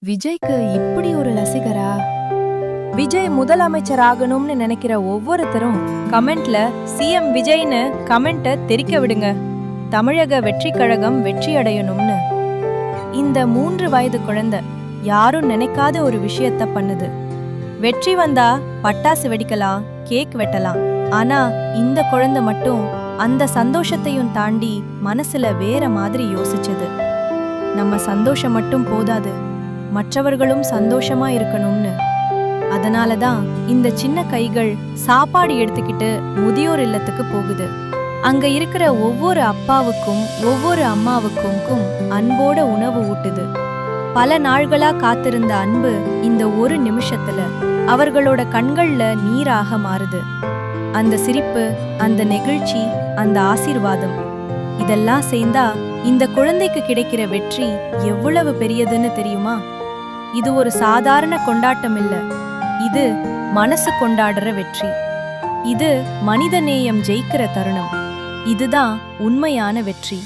விஜய்க்கு இப்படி ஒரு ரசிகரா? விஜய் முதலமைச்சர் ஆகணும்னு நினைக்கிற ஒவ்வொருத்தரும் கமெண்ட்ல சிஎம் விஜய்னு கமெண்ட்டை தெரிக்க விடுங்க. தமிழக வெற்றி கழகம் வெற்றி அடையணும்னு. இந்த 3 வயது குழந்தை யாரும் நினைக்காத ஒரு விஷயத்த பண்ணுது. வெற்றி வந்தா பட்டாசு வெடிக்கலாம், கேக் வெட்டலாம். ஆனா இந்த குழந்தை மட்டும் அந்த சந்தோஷத்தையும் தாண்டி மனசுல வேற மாதிரி யோசிச்சது. நம்ம சந்தோஷம் மட்டும் போதாது, மற்றவர்களும் சந்தோஷமா இருக்கணும்னு. அதனாலதான் இந்த சின்ன கைகள் சாப்பாடு எடுத்துக்கிட்டு முதியோர் இல்லத்துக்கு போகுது. அங்க இருக்கிற ஒவ்வொரு அப்பாவுக்கும் ஒவ்வொரு அம்மாவுக்கும் அன்போட உணவு ஊட்டுது. பல நாள்களா காத்திருந்த அன்பு இந்த ஒரு நிமிஷத்துல அவர்களோட கண்கள்ல நீராக மாறுது. அந்த சிரிப்பு, அந்த நெகிழ்ச்சி, அந்த ஆசீர்வாதம், இதெல்லாம் சேர்ந்தா இந்த குழந்தைக்கு கிடைக்கிற வெற்றி எவ்வளவு பெரியதுன்னு தெரியுமா? இது ஒரு சாதாரண கொண்டாட்டம் இல்ல, இது மனசு கொண்டாடுற வெற்றி. இது மனிதநேயம் ஜெயிக்கிற தருணம். இதுதான் உண்மையான வெற்றி.